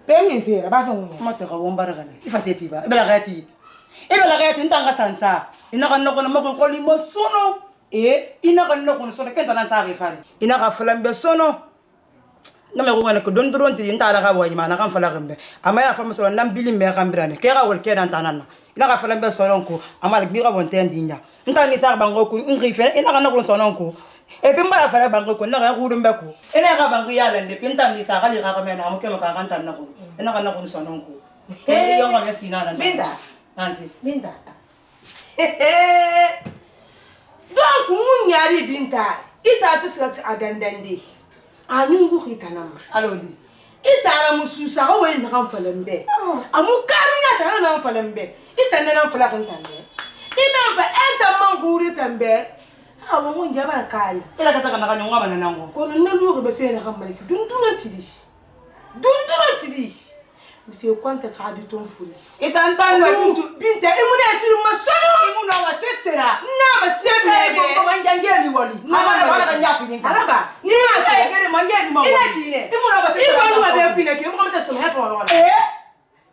be min sai ba fa mun mata ka won baraka ne ifateti ba ibala gati ntanga sansa ina kan nokon ma ko li mo sono ina kan nokon sono kenta nan sa fare ina ka flambe sono ngame ko ngana ko don ti nta ala ka wayi mana kan fala gambe ama ya fama solo nam bilim me kambirane ke ga wol ke dan tanana ina ka fala be solo ko ama bi ga bon ten dinya nta ni sa bango ko ngi fe ina ka nakon solo ko e bimba ya fala bango ko na ga hudum be ko ina ga bango ya lande pinta ni sa ga li ga me na mo ke ma ka kan tan nako ina ka nakon solo ko e yo ma sina dan binta nansi binta donc mun yari binta ita to sila agandande anyungu hitanama alodi itara mususa ho we na falembe amu karinya tara na falembe itane na fala kan tanne ina fa enta manguri tambe awu mun jaba kali ila kata kana kanyonga bana nango kono na lugo be fere kamaliki dundura tidi monsieur kwanta ka du ton furi itanta no binta imune film masolo imuna wasesera na masebebe ko banjangeli wali wala kan yafi ni araba ni ina gere mangeli mo ina kine imuna wasesera ifanu wa be kine ke mo mata so hefa wala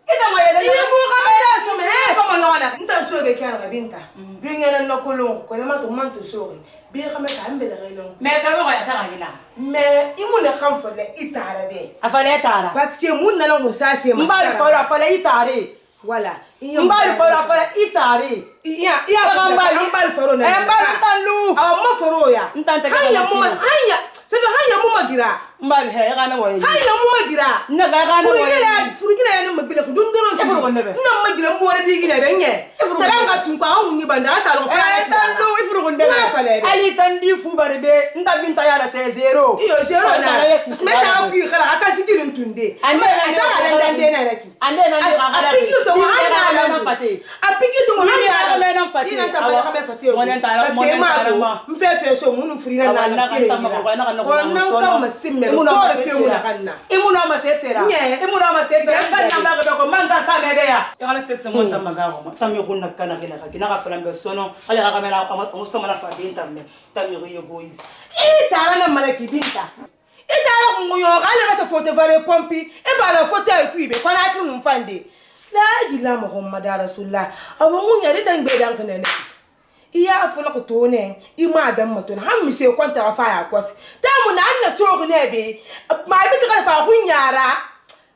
ita mo yele ni mo ka mata so me hefa wala nta so be kana binta bingena na kolon ko na mato manto so be ka meta ambele relon me ka mo ya sara gina me imune kan fole itara be afale itara parce que mun na la mo sa se mbali fala itare Voilà. Mbali fara itari. Iya mbali faro na. Mbali tanlu. Aw ma faro ya. Ntante ka. Haya. Sebe haya mu magira. Mbali he kana waye. Haya mu magira. Na ga kana waye. Furugila ya na magbile ku dum doro. E furu nebe. Na magbile mbore digi na benye. Taranga tun ko awu ni banda asa ro fara. Tanlu e furu nebe. Ali tandi fu bare be. Nta binta yara se 0. Iyo 0 na. Smeta ku khala akasi kilin tunde. Ande asa na dande na raki. Ande na ga apiki to handa fate. Apiki to handa na fate. Ina ta ba kama fate. Parce que ma mfefe so munu furina na kile. Wannan kan masimme ko fe mu na kanna. Imuna ma sesera. Imuna ma sesera. Kan na ba ko manga sa mebe ya. Yala sese mo ta magago. Tamyo kunna kana kina ka kina ka flambe sono. Aya ka mena mo so mala fate intambe. Tamyo yo boys. Ita na malaki binta. Ita la kunyo ala ba sa foto vale pompi. E va la foto e kuibe. Kona ki mu mfande. La gila Muhammad Rasulullah. Awu nya de tan be dan kana. Iya afola ko tone ima adam maton ham mi se kwanta fa ya kwasi tamu na anna so ne be ma bi ta fa kunyara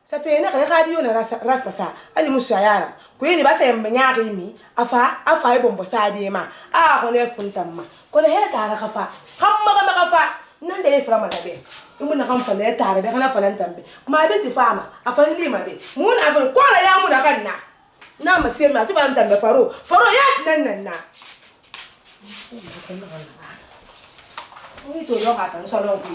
sa fe na ka radio na rasta sa ali musu yara ko yini ba sa yamba nyaari mi afa e bombo sa de ma a ko ne funtamma ko ne he ka ra ka fa hamma ka fa nan de fra ma be imu na kan fa le tare be kana fa lan tambe ma bi ti fama afa ni ma be mun abin ko la ya mu na kan na ma se ma ti fa lan tambe faro ya nan na ini tuh lo kata solo gitu.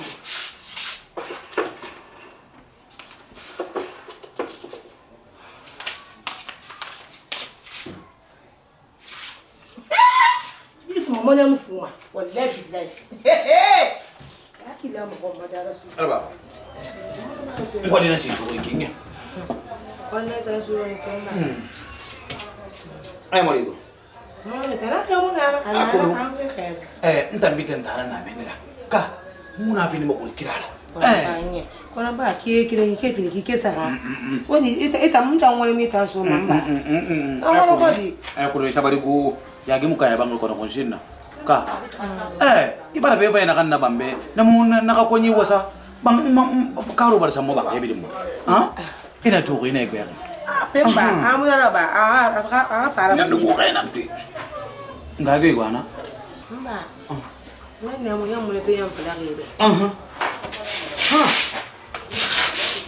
Ini semua mana mufuma, wallahi billahi. Kila Muhammad Rasul. Alba. Ngwa dina shi to kinga. Wannan sai su ne kuma. Ai morido. Ntan biten tara na menira ka muna fini mo kirala kona ba ke kire ke fini ke sara woni ita mun tan wani mi tan so mamba awara ko di ko sabari ko yagi muka ya bango kono konsina ka ibara be bayana kan na bambe na mun na ka konyi wasa bang karo bar samo ba ke bidim ha ina to ko ina gber pemba amuna ba fara ndu ko kayna ndu ngage gwana mba nani amu ya mule fe yam fala gebe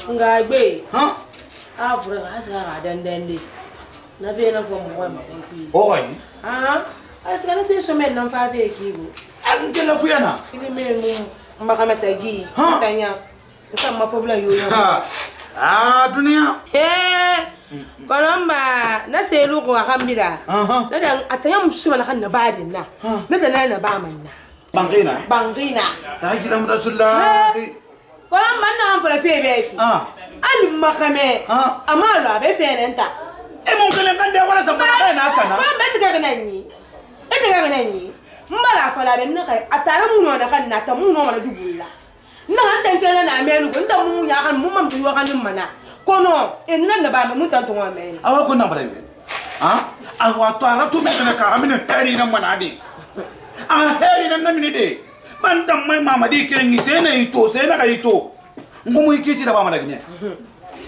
ngagbe afura asa ga dandande na fe na fo mo ma ko pi oy asa na de so men na fa be kibo an kala ku yana kini me mu mbaka metagi tanya kama problem yo dunia kolomba na selu ko akambira na dan atayam suma na kan na badin na tana na ba man na bangina la gida mu rasulullah kolomba na kan fala fe beki ali makame amalo abe fe nenta mun kele kan de wala sa ba na kana ba bet ga nanyi mbala fala be na kai atara mu no na kan na ta mu no na dubulla na han tenkele na melu ko nta mu ya kan mu mam tu yo kan mana kono enna na ba me mutan to ngame awa ko na barebe alwa to ara to me ka amina tari na manadi heri na mini de bandam mai mama di kirengi sena ito sena ka ito ngumu ikiti da ba mana gine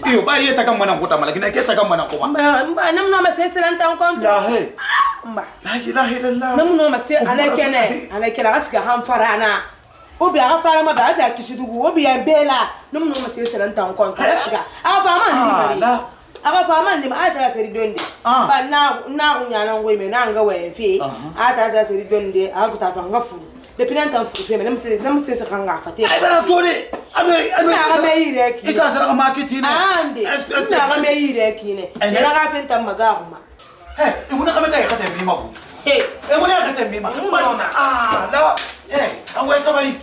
iyo ba yeta kan mana kota mala gine keta kan mana ko mba nam no ma seselan tan kon la he mba la ilaha illallah nam no ma se ala kene aska han farana obi aga fara ma ba asa kisidugu obi ya bela nam no ma seselan tan kon aska aga fara ma ndi ma aga fara ma ndi ma asa seri donde ba na kunyana ngwe me na nga we fi ata asa seri donde aga kutafa nga furu de pinanta furu fe me nam se kanga fate ai bana tole aga me yire ki isa sara ma kitine ande aga me yire ki ne ela ga fenta magama ibuna kama ta kata mi mako ibuna kata mi mako la awe sabari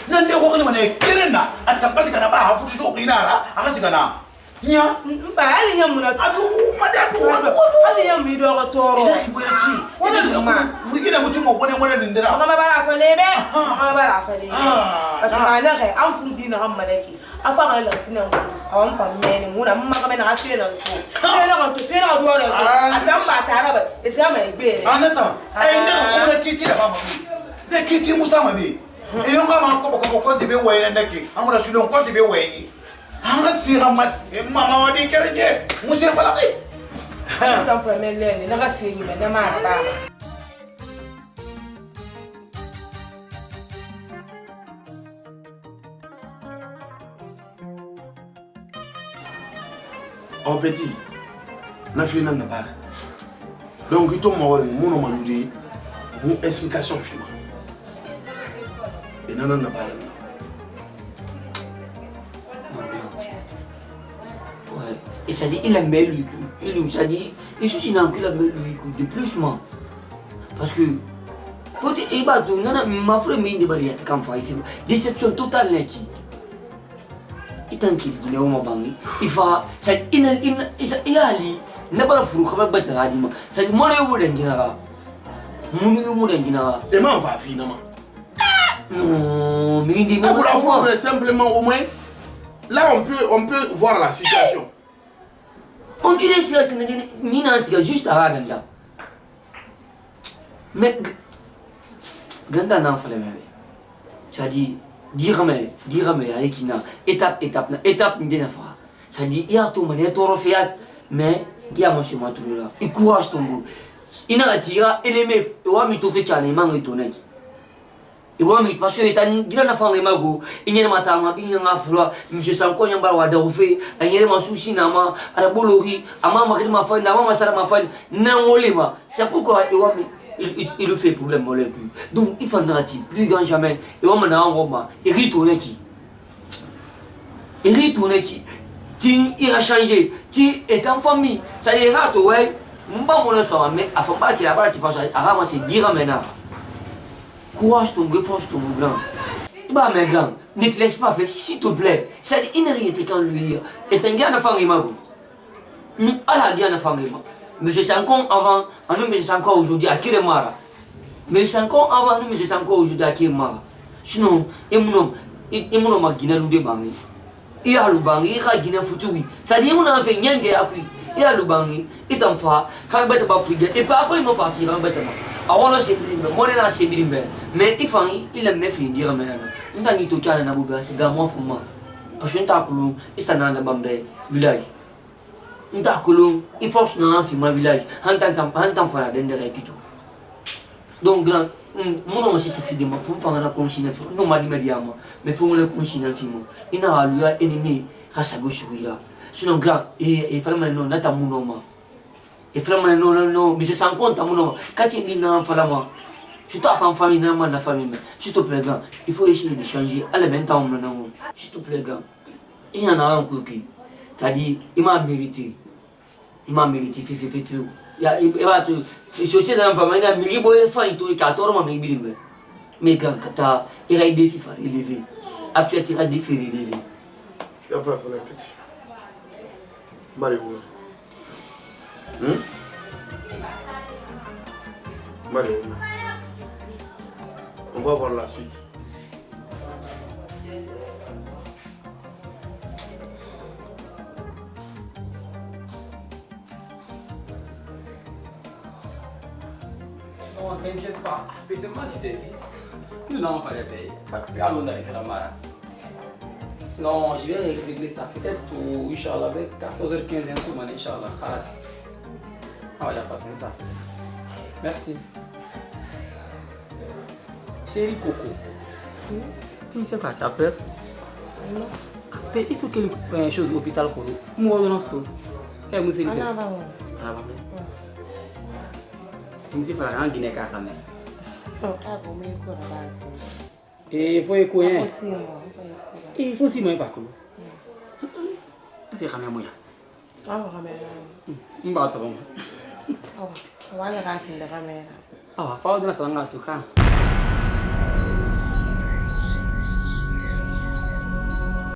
nande ko kana mane kirena atambasi kana ba hafu so kinara akasi kana nya ba ali nyamuna adu madadu ali nyambi do ko toro iburati wala ma furigina mutumo ko ne wala ndira ma bara falebe asmana kay am furigina ham malaki afa ga la tinan awam famene muna mamma ka mena asire na to fena ko to fena do re atam ba taraba isama igbe anata ne ko ne kiti da ba ma ne kiti musama bi iyo kama ko de be wayne neki amura sulon ko de be wayni anga sira mat mama wadi kerenye musse balaki Não foi melhor, não assim, mas não mais nada. En petit, na fille n'a pas. Donc il tombe mort, mon nom dit une explication finale. Et non n'a pas. Ouais. Et ça dit il a mis lui, il nous a dit, et ceci n'a qu'il a mis lui de plus moi. Parce que faut et bah donc non ma frère mais de barrière quand fait déception totale là qui. Il t'inquiète, il est au moment il va ça il ali n'a pas fou comme battre radima ça dit moi le boudin gina et moi on va finalement non mais il dit mais simplement au moins là on peut voir la situation. On dirait que c'est juste à Ganda. Mais Ganda n'a pas fait. Ça dit dire mais avec une étape n'a pas. Ça dit il y a tout le monde mais il y a monsieur Matoula. Il courage ton goût. Il n'a tiré et les mecs il va me trouver qu'il y a un manque de tonnerre. Il va me parce que il y a un enfant qui m'a go. Il y a un matin il y a un fleur. Monsieur Sanko il y a un balwa d'offrir. Il y a un souci nama à la bolori. À ma mari ma femme, à ma sœur ma femme. N'angolema. C'est pourquoi il le fait problème molécule. Donc il faut narratif plus grand jamais. Il va me n'angoma. Il retourne qui. Il a changé. Tu es en famille. Ça les rate ouais. M'ba mon soir mais à fond pas qu'il a pas tu passes à ramasser dire maintenant. Courage ton gars, force ton grand. Bah mes grands, ne te laisse pas faire s'il te plaît. C'est une réalité quand lui est un gars de famille. À la gars de famille. Mais je sais encore avant, nous mais je sais encore aujourd'hui à Kiremara. Mais je sais encore avant, nous mais je sais encore aujourd'hui à Kiremara. Sinon, et mon homme a Guinée ou des bangs. Il a le bang, il a Guinée foutu. Ça dit, on a fait rien qui a pris. Il a le bang, il t'en fait, quand il va te bafouiller. Et parfois, il m'a pas fait un bêtement. Alors là, c'est bien, moi, c'est bien. Mais il aime faire dire maintenant. On a dit tout ça, on a dit c'est dans mon fond. Parce que nous il s'en a dans le village. Nous avons il faut que nous fassions un village. On t'en fait la dernière tout. Donc, grand, moi aussi, c'est fidèlement. Il faut faire la conscience. Non, m'a dit, mais il faut que la conscience. Il n'a pas eu ennemi à sa gauche. Sinon, grand, il fallait maintenant n'attendre mon nom. Et finalement, non, mais je sens compte à mon nom. Quand tu dis non, finalement, je t'ai en famille, non, la famille. S'il te plaît, grand, il faut essayer de changer. Allez, maintenant, non, s'il te plaît, grand. Il y en a un cookie. C'est-à-dire, il m'a mérité. Il va te. Je sais dans la famille, il a mis les fins, il a 14 mois, mais grand, il a des défis à relever. Après, il a des défis à relever. Il n'y a pas de problème, petit. Marie-vous. Mario, on va voir la suite. Non, t'inquiète pas, c'est moi qui t'ai dit. Nous n'avons pas de paye. Allons dans les camarades. Non, je vais régler ça peut-être pour Inch'Allah avec 14h15 en semaine, Inch'Allah. Ah, il n'y a pas de ça. Merci. Chérie Coco. Tu sais quoi, tu as peur? Non. Mais il faut quelque chose à l'hôpital. Moi, je n'en sais pas. Qu'est-ce que c'est? Ah, non. Tu me dis que tu as un Guinée à Cameroun. Ah, bon, mais il faut la base. Et il faut écouter. Il faut aussi moi pas que c'est quand même moi. Ah, quand même. On va attendre. Ah, on va la faire de caméra. Ah, faut de la sangue à tout cas.